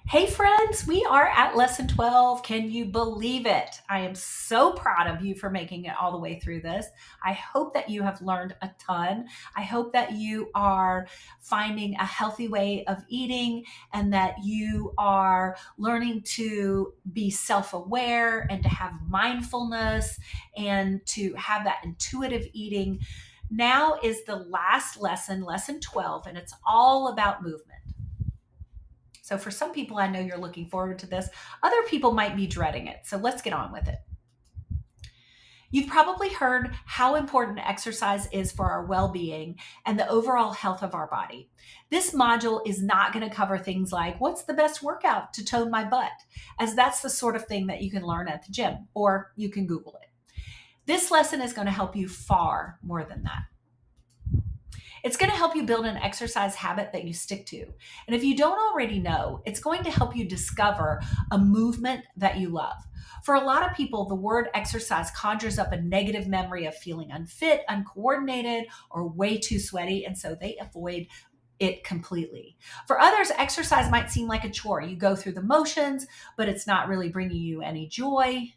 Hey friends, we are at lesson 12. Can you believe it? I am so proud of you for making it all the way through this. I hope that you have learned a ton. I hope that you are finding a healthy way of eating and that you are learning to be self aware and to have mindfulness and to have that intuitive eating. Now is the last lesson, lesson 12, and it's all about movement. So for some people, I know you're looking forward to this. Other people might be dreading it. So let's get on with it. You've probably heard how important exercise is for our well being and the overall health of our body. This module is not going to cover things like what's the best workout to tone my butt, as that's the sort of thing that you can learn at the gym or you can Google it. This lesson is going to help you far more than that. It's going to help you build an exercise habit that you stick to. And if you don't already know, it's going to help you discover a movement that you love. For a lot of people, the word exercise conjures up a negative memory of feeling unfit, uncoordinated, or way too sweaty, and so they avoid it completely. For others, exercise might seem like a chore. You go through the motions, but it's not really bringing you any joy.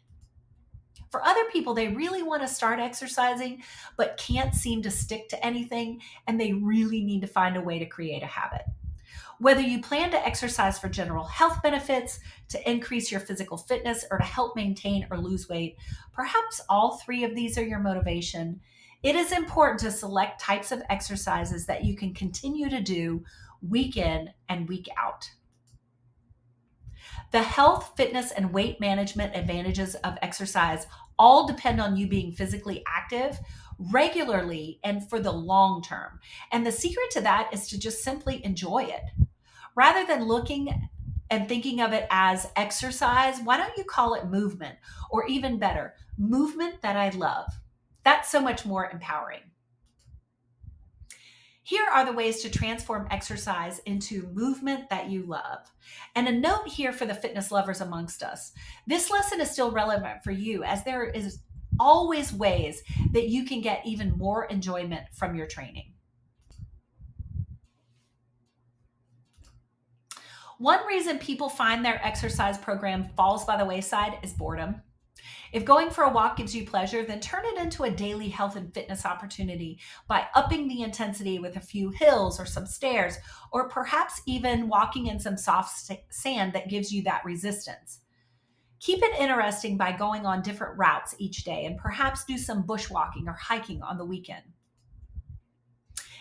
For other people, they really want to start exercising, but can't seem to stick to anything, and they really need to find a way to create a habit. Whether you plan to exercise for general health benefits, to increase your physical fitness, or to help maintain or lose weight, perhaps all three of these are your motivation. It is important to select types of exercises that you can continue to do week in and week out. The health, fitness, and weight management advantages of exercise all depend on you being physically active regularly and for the long term. And the secret to that is to just simply enjoy it. Rather than looking and thinking of it as exercise, why don't you call it movement? Or even better, movement that I love. That's so much more empowering. Here are the ways to transform exercise into movement that you love. And a note here for the fitness lovers amongst us. This lesson is still relevant for you as there is always ways that you can get even more enjoyment from your training. One reason people find their exercise program falls by the wayside is boredom. If going for a walk gives you pleasure, then turn it into a daily health and fitness opportunity by upping the intensity with a few hills or some stairs, or perhaps even walking in some soft sand that gives you that resistance. Keep it interesting by going on different routes each day and perhaps do some bushwalking or hiking on the weekend.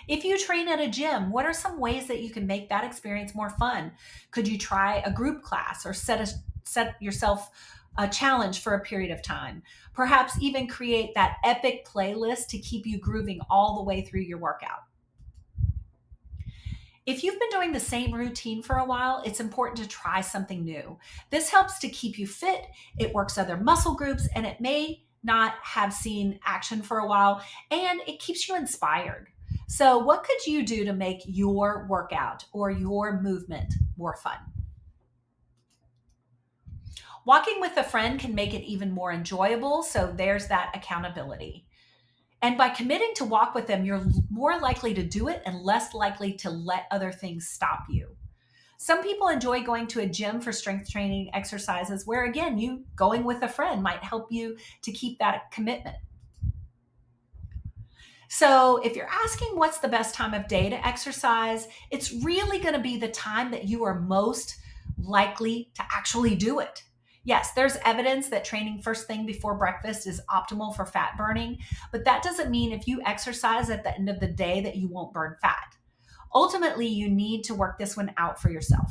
If you train at a gym, what are some ways that you can make that experience more fun? Could you try a group class or set yourself a challenge for a period of time? Perhaps even create that epic playlist to keep you grooving all the way through your workout. If you've been doing the same routine for a while, it's important to try something new. This helps to keep you fit, it works other muscle groups, and it may not have seen action for a while, and it keeps you inspired. So, what could you do to make your workout or your movement more fun? Walking with a friend can make it even more enjoyable, so there's that accountability. And by committing to walk with them, you're more likely to do it and less likely to let other things stop you. Some people enjoy going to a gym for strength training exercises, where again, you going with a friend might help you to keep that commitment. So, if you're asking what's the best time of day to exercise, it's really going to be the time that you are most likely to actually do it. Yes, there's evidence that training first thing before breakfast is optimal for fat burning, but that doesn't mean if you exercise at the end of the day that you won't burn fat. Ultimately, you need to work this one out for yourself.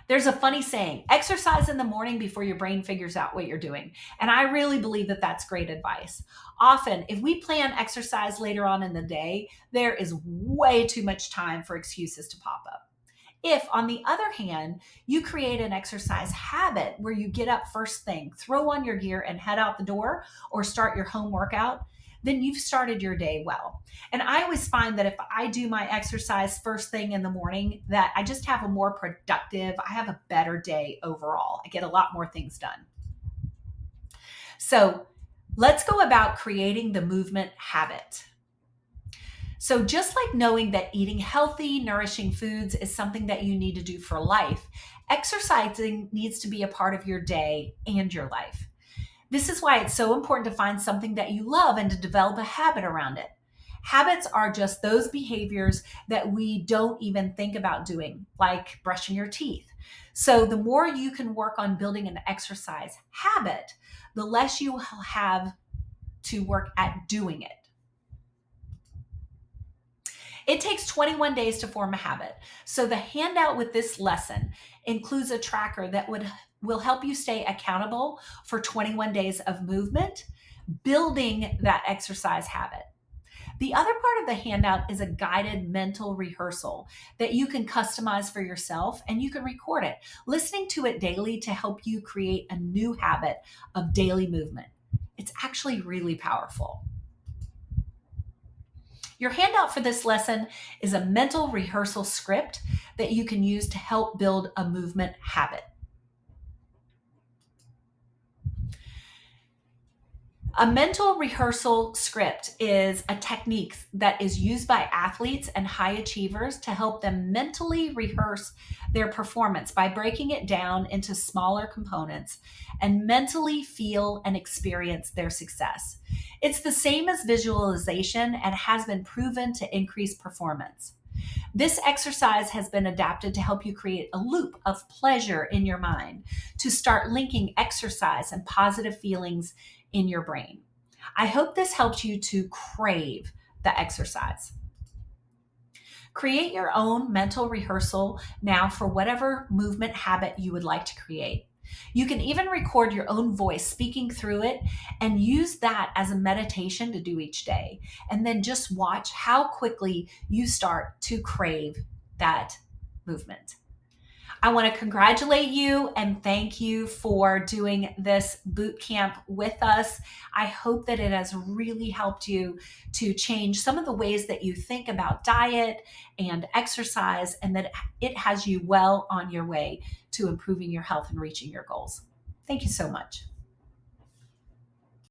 There's a funny saying, exercise in the morning before your brain figures out what you're doing. And I really believe that that's great advice. Often, if we plan exercise later on in the day, there is way too much time for excuses to pop up. If, on the other hand, you create an exercise habit where you get up first thing, throw on your gear, and head out the door or start your home workout, then you've started your day well. And I always find that if I do my exercise first thing in the morning, that I just have a more productive, I have a better day overall. I get a lot more things done. So let's go about creating the movement habit. So, just like knowing that eating healthy, nourishing foods is something that you need to do for life, exercising needs to be a part of your day and your life. This is why it's so important to find something that you love and to develop a habit around it. Habits are just those behaviors that we don't even think about doing, like brushing your teeth. So, the more you can work on building an exercise habit, the less you will have to work at doing it. It takes 21 days to form a habit. So the handout with this lesson includes a tracker that will help you stay accountable for 21 days of movement, building that exercise habit. The other part of the handout is a guided mental rehearsal that you can customize for yourself and you can record it, listening to it daily to help you create a new habit of daily movement. It's actually really powerful. Your handout for this lesson is a mental rehearsal script that you can use to help build a movement habit. A mental rehearsal script is a technique that is used by athletes and high achievers to help them mentally rehearse their performance by breaking it down into smaller components and mentally feel and experience their success. It's the same as visualization and has been proven to increase performance. This exercise has been adapted to help you create a loop of pleasure in your mind, to start linking exercise and positive feelings in your brain. I hope this helps you to crave the exercise. Create your own mental rehearsal now for whatever movement habit you would like to create. You can even record your own voice speaking through it and use that as a meditation to do each day. And then just watch how quickly you start to crave that movement. I want to congratulate you and thank you for doing this boot camp with us. I hope that it has really helped you to change some of the ways that you think about diet and exercise, and that it has you well on your way to improving your health and reaching your goals. Thank you so much.